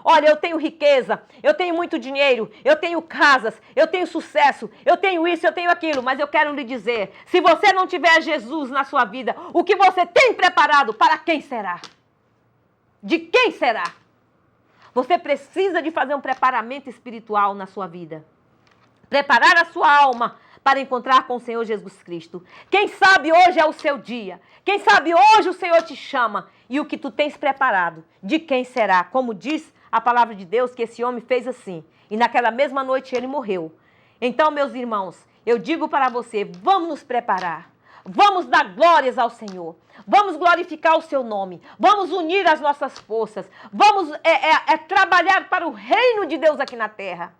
olha, eu tenho riqueza, eu tenho muito dinheiro, eu tenho casas, eu tenho sucesso, eu tenho isso, eu tenho aquilo, mas eu quero lhe dizer, se você não tiver Jesus na sua vida, o que você tem preparado, para quem será? De quem será? Você precisa de fazer um preparamento espiritual na sua vida. Preparar a sua alma para encontrar com o Senhor Jesus Cristo. Quem sabe hoje é o seu dia. Quem sabe hoje o Senhor te chama. E o que tu tens preparado, de quem será? Como diz a palavra de Deus, que esse homem fez assim. E naquela mesma noite ele morreu. Então, meus irmãos, eu digo para você, vamos nos preparar. Vamos dar glórias ao Senhor. Vamos glorificar o seu nome. Vamos unir as nossas forças. Vamos trabalhar para o reino de Deus aqui na terra.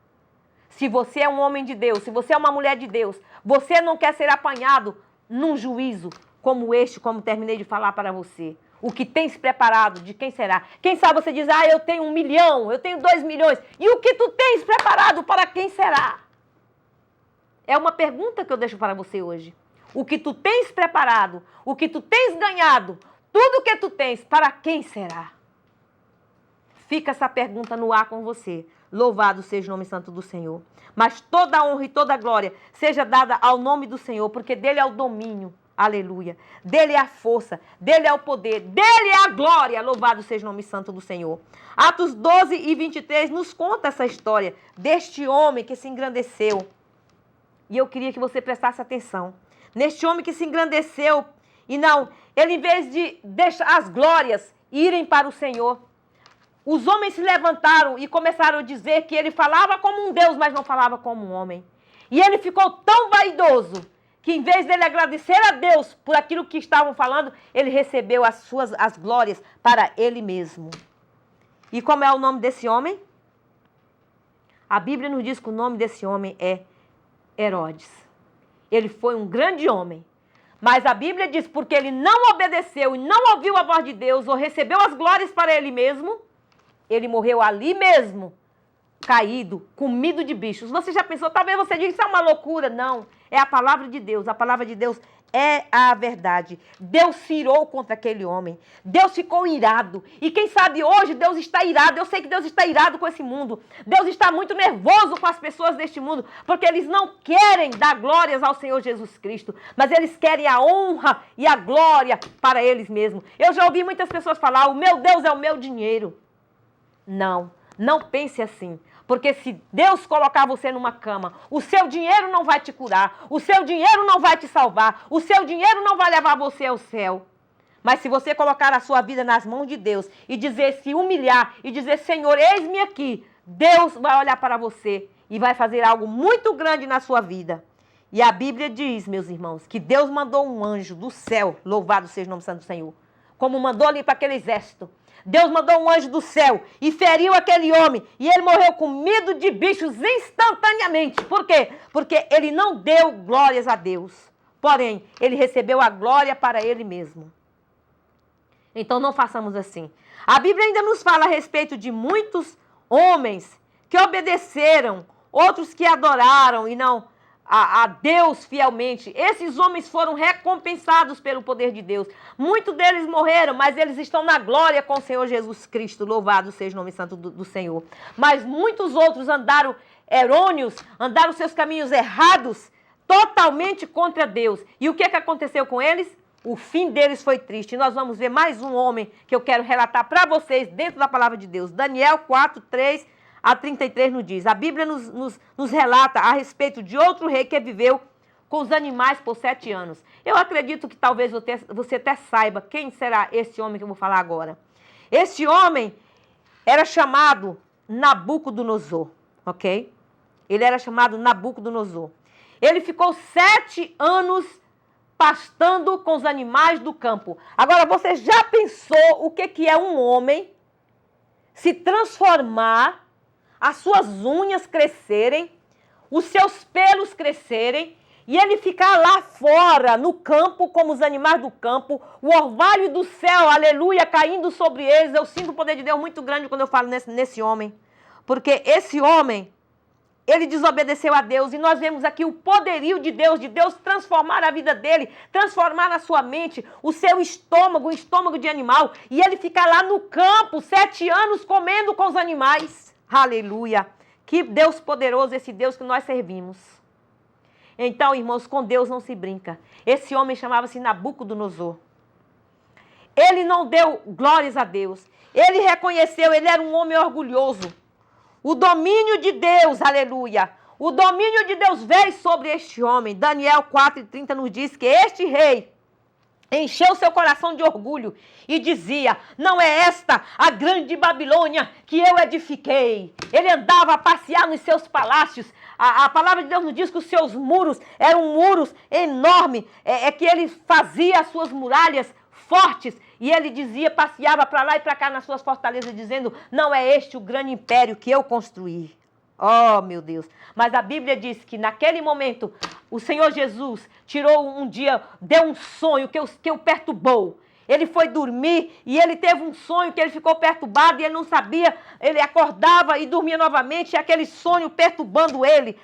Se você é um homem de Deus, se você é uma mulher de Deus, você não quer ser apanhado num juízo como este, como terminei de falar para você. O que tens preparado, de quem será? Quem sabe você diz, eu tenho 1 milhão, eu tenho 2 milhões. E o que tu tens preparado, para quem será? É uma pergunta que eu deixo para você hoje. O que tu tens preparado, o que tu tens ganhado, tudo que tu tens, para quem será? Fica essa pergunta no ar com você. Louvado seja o nome santo do Senhor. Mas toda a honra e toda a glória seja dada ao nome do Senhor, porque dele é o domínio. Aleluia. Dele é a força, dele é o poder, dele é a glória. Louvado seja o nome santo do Senhor. Atos 12 e 23 nos conta essa história deste homem que se engrandeceu. E eu queria que você prestasse atenção. Neste homem que se engrandeceu. E não, ele em vez de deixar as glórias irem para o Senhor, os homens se levantaram e começaram a dizer que ele falava como um Deus, mas não falava como um homem. E ele ficou tão vaidoso que em vez dele agradecer a Deus por aquilo que estavam falando, ele recebeu as glórias para ele mesmo. E como é o nome desse homem? A Bíblia nos diz que o nome desse homem é Herodes. Ele foi um grande homem. Mas a Bíblia diz, porque ele não obedeceu e não ouviu a voz de Deus, ou recebeu as glórias para ele mesmo, ele morreu ali mesmo, caído, comido de bichos. Você já pensou? Talvez você diga, isso é uma loucura. Não, é a palavra de Deus. A palavra de Deus é a verdade. Deus se irou contra aquele homem. Deus ficou irado. E quem sabe hoje Deus está irado. Eu sei que Deus está irado com esse mundo. Deus está muito nervoso com as pessoas deste mundo, porque eles não querem dar glórias ao Senhor Jesus Cristo, mas eles querem a honra e a glória para eles mesmos. Eu já ouvi muitas pessoas falar, o meu Deus é o meu dinheiro. Não, não pense assim. Porque se Deus colocar você numa cama, o seu dinheiro não vai te curar, o seu dinheiro não vai te salvar, o seu dinheiro não vai levar você ao céu. Mas se você colocar a sua vida nas mãos de Deus e dizer, se humilhar e dizer, Senhor, eis-me aqui, Deus vai olhar para você e vai fazer algo muito grande na sua vida. E a Bíblia diz, meus irmãos, que Deus mandou um anjo do céu, louvado seja o nome santo do Senhor, como mandou ali para aquele exército. Deus mandou um anjo do céu e feriu aquele homem. E ele morreu comido de bichos instantaneamente. Por quê? Porque ele não deu glórias a Deus. Porém, ele recebeu a glória para ele mesmo. Então não façamos assim. A Bíblia ainda nos fala a respeito de muitos homens que obedeceram, outros que adoraram e não a Deus fielmente. Esses homens foram recompensados pelo poder de Deus. Muitos deles morreram, mas eles estão na glória com o Senhor Jesus Cristo. Louvado seja o nome santo do Senhor. Mas muitos outros andaram errôneos, andaram seus caminhos errados, totalmente contra Deus. E o que aconteceu com eles? O fim deles foi triste. E nós vamos ver mais um homem que eu quero relatar para vocês dentro da palavra de Deus. Daniel 4, 3 a 33 nos diz. A Bíblia nos relata a respeito de outro rei que viveu com os animais por 7 anos. Eu acredito que talvez você até saiba quem será esse homem que eu vou falar agora. Esse homem era chamado Nabucodonosor, ok? Ele era chamado Nabucodonosor. Ele ficou 7 anos pastando com os animais do campo. Agora, você já pensou o que é um homem se transformar, as suas unhas crescerem, os seus pelos crescerem, e ele ficar lá fora, no campo, como os animais do campo, o orvalho do céu, aleluia, caindo sobre eles. Eu sinto o poder de Deus muito grande quando eu falo nesse homem. Porque esse homem, ele desobedeceu a Deus, e nós vemos aqui o poderio de Deus transformar a vida dele, transformar na sua mente o seu estômago, o estômago de animal, e ele ficar lá no campo, 7 anos comendo com os animais. Aleluia! Que Deus poderoso, esse Deus que nós servimos. Então, irmãos, com Deus não se brinca. Esse homem chamava-se Nabucodonosor. Ele não deu glórias a Deus. Ele reconheceu, ele era um homem orgulhoso. O domínio de Deus, aleluia. O domínio de Deus veio sobre este homem. Daniel 4:30 nos diz que este rei encheu seu coração de orgulho e dizia: não é esta a grande Babilônia que eu edifiquei. Ele andava a passear nos seus palácios. A palavra de Deus nos diz que os seus muros eram muros enormes, que ele fazia as suas muralhas fortes, e ele dizia, passeava para lá e para cá nas suas fortalezas, dizendo: não é este o grande império que eu construí. Oh, meu Deus! Mas a Bíblia diz que naquele momento o Senhor Jesus tirou um dia, deu um sonho que o perturbou. Ele foi dormir e ele teve um sonho que ele ficou perturbado e ele não sabia, ele acordava e dormia novamente, e aquele sonho perturbando ele,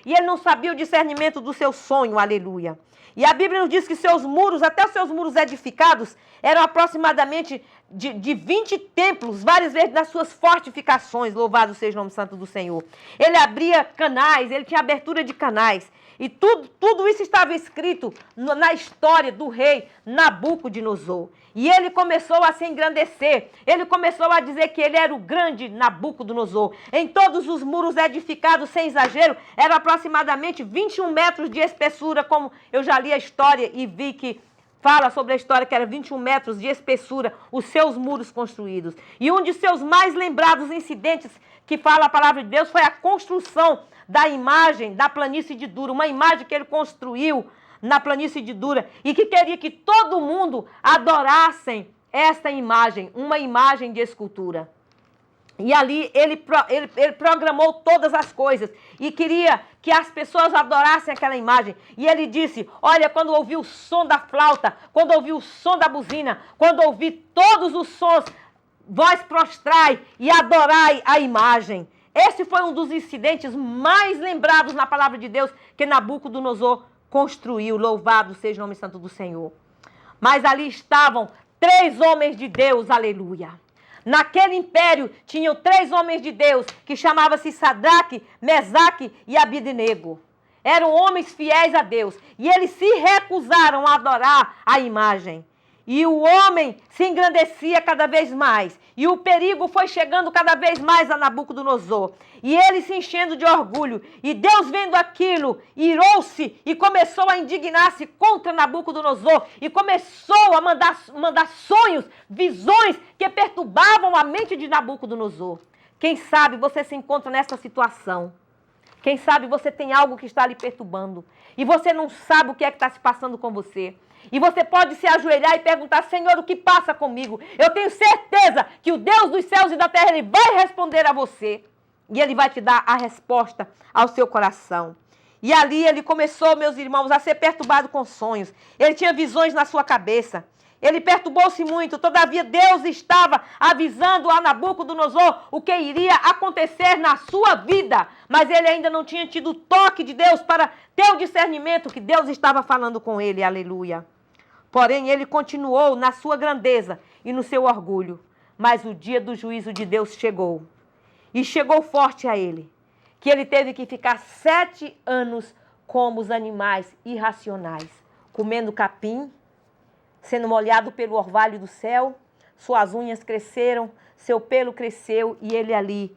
e ele não sabia o discernimento do seu sonho, aleluia. E a Bíblia nos diz que seus muros, até os seus muros edificados, eram aproximadamente de 20 templos, várias vezes nas suas fortificações, louvado seja o nome santo do Senhor. Ele abria canais, ele tinha abertura de canais. E tudo isso estava escrito na história do rei Nabucodonosor. E ele começou a se engrandecer. Ele começou a dizer que ele era o grande Nabucodonosor. Em todos os muros edificados, sem exagero, eram aproximadamente 21 metros de espessura, como eu já li a história e vi que fala sobre a história que era 21 metros de espessura, os seus muros construídos. E um de seus mais lembrados incidentes que fala a palavra de Deus foi a construção da imagem da planície de Dura, uma imagem que ele construiu na planície de Dura e que queria que todo mundo adorassem esta imagem, uma imagem de escultura. E ali ele programou todas as coisas e queria que as pessoas adorassem aquela imagem. E ele disse: olha, quando ouvir o som da flauta, quando ouvir o som da buzina, quando ouvir todos os sons, vós prostrai e adorai a imagem. Esse foi um dos incidentes mais lembrados na palavra de Deus que Nabucodonosor construiu. Louvado seja o nome santo do Senhor. Mas ali estavam 3 homens de Deus, aleluia. Naquele império tinham 3 homens de Deus que chamavam-se Sadraque, Mesaque e Abednego. Eram homens fiéis a Deus e eles se recusaram a adorar a imagem. E o homem se engrandecia cada vez mais. E o perigo foi chegando cada vez mais a Nabucodonosor. E ele se enchendo de orgulho. E Deus, vendo aquilo, irou-se e começou a indignar-se contra Nabucodonosor. E começou a mandar sonhos, visões que perturbavam a mente de Nabucodonosor. Quem sabe você se encontra nessa situação. Quem sabe você tem algo que está lhe perturbando. E você não sabe o que é que está se passando com você. E você pode se ajoelhar e perguntar: Senhor, o que passa comigo? Eu tenho certeza que o Deus dos céus e da terra, Ele vai responder a você. E Ele vai te dar a resposta ao seu coração. E ali ele começou, meus irmãos, a ser perturbado com sonhos. Ele tinha visões na sua cabeça. Ele perturbou-se muito, todavia Deus estava avisando a Nabucodonosor o que iria acontecer na sua vida. Mas ele ainda não tinha tido o toque de Deus para ter o discernimento que Deus estava falando com ele, aleluia. Porém, ele continuou na sua grandeza e no seu orgulho. Mas o dia do juízo de Deus chegou. E chegou forte a ele, que ele teve que ficar 7 anos como os animais irracionais, comendo capim, sendo molhado pelo orvalho do céu, suas unhas cresceram, seu pelo cresceu e ele ali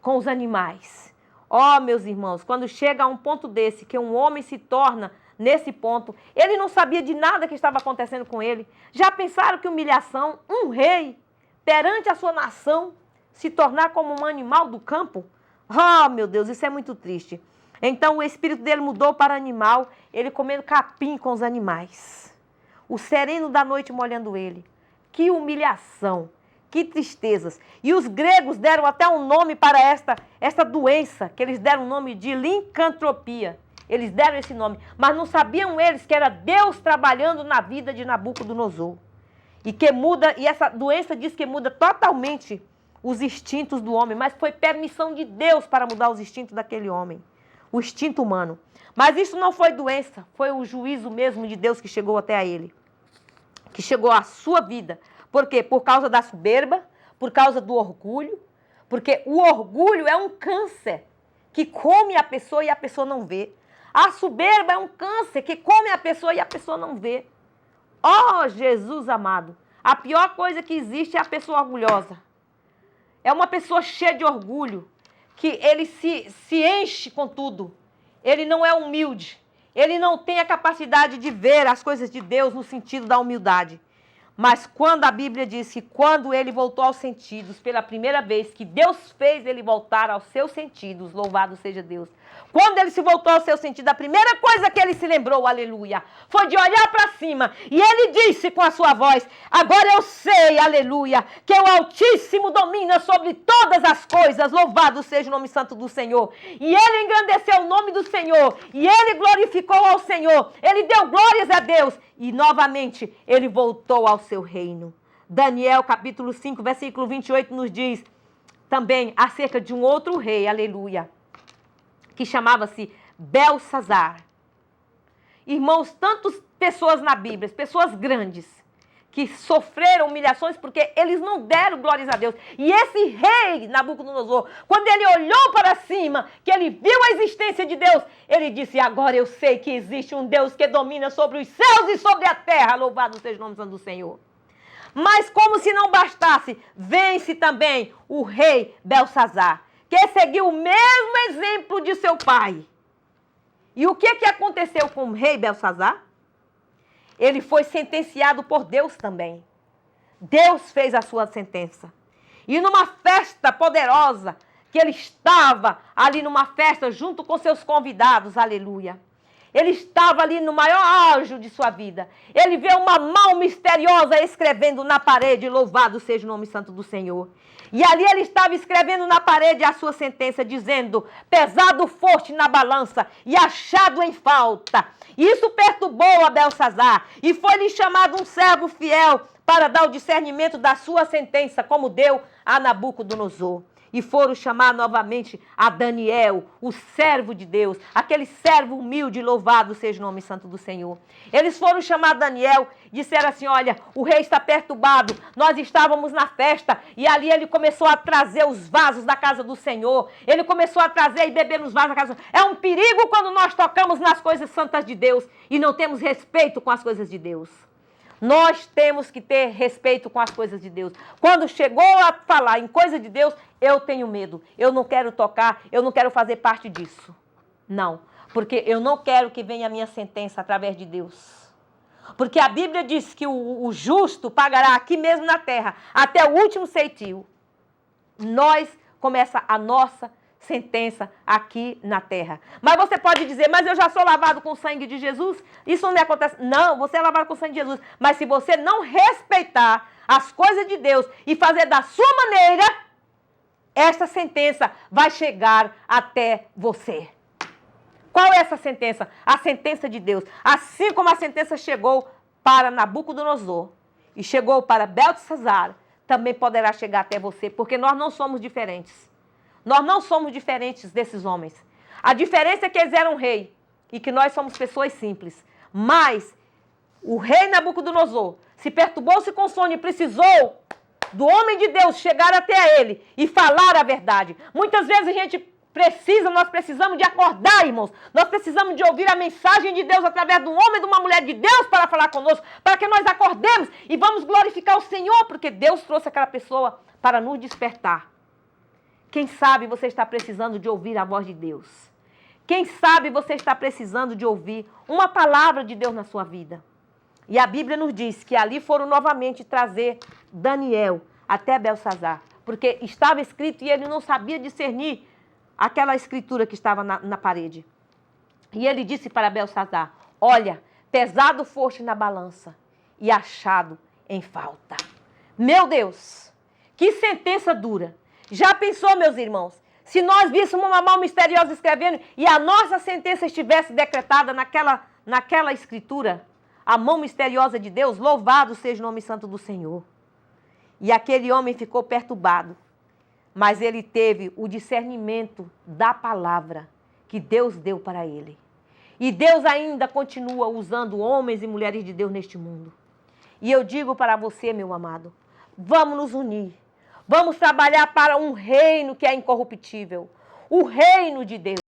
com os animais. Ó, meus irmãos, quando chega a um ponto desse, que um homem se torna nesse ponto, ele não sabia de nada que estava acontecendo com ele. Já pensaram que humilhação, um rei, perante a sua nação, se tornar como um animal do campo? Oh, meu Deus, isso é muito triste. Então o espírito dele mudou para animal, ele comendo capim com os animais. O sereno da noite molhando ele. Que humilhação, que tristezas. E os gregos deram até um nome para esta doença, que eles deram o nome de licantropia. Eles deram esse nome, mas não sabiam eles que era Deus trabalhando na vida de Nabucodonosor. E essa doença diz que muda totalmente os instintos do homem, mas foi permissão de Deus para mudar os instintos daquele homem, o instinto humano. Mas isso não foi doença, foi o juízo mesmo de Deus que chegou até a ele, que chegou à sua vida. Por quê? Por causa da soberba, por causa do orgulho, porque o orgulho é um câncer que come a pessoa e a pessoa não vê. A soberba é um câncer que come a pessoa e a pessoa não vê. Oh, Jesus amado, a pior coisa que existe é a pessoa orgulhosa. É uma pessoa cheia de orgulho, que ele se enche com tudo. Ele não é humilde. Ele não tem a capacidade de ver as coisas de Deus no sentido da humildade. Mas quando a Bíblia diz que quando ele voltou aos sentidos, pela primeira vez que Deus fez ele voltar aos seus sentidos, louvado seja Deus. Quando ele se voltou aos seus sentidos, a primeira coisa que ele se lembrou, aleluia, foi de olhar para cima. E ele disse com a sua voz, agora eu sei, aleluia, que o Altíssimo domina sobre todas as coisas, louvado seja o nome santo do Senhor. E ele engrandeceu o nome do Senhor, e ele glorificou ao Senhor, ele deu glórias a Deus, e novamente ele voltou ao seu reino. Daniel capítulo 5, versículo 28 nos diz também acerca de um outro rei, aleluia, que chamava-se Belsazar. Irmãos, tantas pessoas na Bíblia, pessoas grandes, que sofreram humilhações porque eles não deram glórias a Deus. E esse rei, Nabucodonosor, quando ele olhou para cima, que ele viu a existência de Deus, ele disse, agora eu sei que existe um Deus que domina sobre os céus e sobre a terra, louvado seja o nome santo do Senhor. Mas como se não bastasse, vence também o rei Belsazar, que seguiu o mesmo exemplo de seu pai. E o que aconteceu com o rei Belsazar? Ele foi sentenciado por Deus também. Deus fez a sua sentença. E numa festa poderosa, que ele estava ali numa festa junto com seus convidados, aleluia. Ele estava ali no maior auge de sua vida. Ele vê uma mão misteriosa escrevendo na parede, louvado seja o nome santo do Senhor. E ali ele estava escrevendo na parede a sua sentença, dizendo, pesado foste na balança e achado em falta. Isso perturbou a Belsazar, e foi-lhe chamado um servo fiel para dar o discernimento da sua sentença, como deu a Nabucodonosor. E foram chamar novamente a Daniel, o servo de Deus, aquele servo humilde, louvado seja o nome santo do Senhor. Eles foram chamar Daniel e disseram assim, olha, o rei está perturbado, nós estávamos na festa, e ali ele começou a trazer os vasos da casa do Senhor, ele começou a trazer e beber nos vasos da casa do Senhor. É um perigo quando nós tocamos nas coisas santas de Deus e não temos respeito com as coisas de Deus. Nós temos que ter respeito com as coisas de Deus. Quando chegou a falar em coisa de Deus, eu tenho medo. Eu não quero tocar, eu não quero fazer parte disso. Não, porque eu não quero que venha a minha sentença através de Deus. Porque a Bíblia diz que o justo pagará aqui mesmo na terra, até o último ceitil. Começa a nossa sentença aqui na terra. Mas você pode dizer, mas eu já sou lavado com o sangue de Jesus? Isso não me acontece. Não, você é lavado com o sangue de Jesus. Mas se você não respeitar as coisas de Deus e fazer da sua maneira, essa sentença vai chegar até você. Qual é essa sentença? A sentença de Deus. Assim como a sentença chegou para Nabucodonosor e chegou para Belsazar, também poderá chegar até você, porque nós não somos diferentes. Nós não somos diferentes desses homens. A diferença é que eles eram rei e que nós somos pessoas simples. Mas o rei Nabucodonosor se perturbou-se com sono e precisou do homem de Deus chegar até ele e falar a verdade. Muitas vezes a gente nós precisamos de acordar, irmãos. Nós precisamos de ouvir a mensagem de Deus através de um homem e de uma mulher de Deus para falar conosco, para que nós acordemos e vamos glorificar o Senhor, porque Deus trouxe aquela pessoa para nos despertar. Quem sabe você está precisando de ouvir a voz de Deus. Quem sabe você está precisando de ouvir uma palavra de Deus na sua vida. E a Bíblia nos diz que ali foram novamente trazer Daniel até Belsazar, porque estava escrito e ele não sabia discernir aquela escritura que estava na parede. E ele disse para Belsazar, olha, pesado foste na balança e achado em falta. Meu Deus, que sentença dura. Já pensou, meus irmãos, se nós víssemos uma mão misteriosa escrevendo e a nossa sentença estivesse decretada naquela escritura, a mão misteriosa de Deus, louvado seja o nome santo do Senhor. E aquele homem ficou perturbado mas ele teve o discernimento da palavra que Deus deu para ele. E Deus ainda continua usando homens e mulheres de Deus neste mundo. E eu digo para você, meu amado, vamos nos unir. Vamos trabalhar para um reino que é incorruptível. O reino de Deus.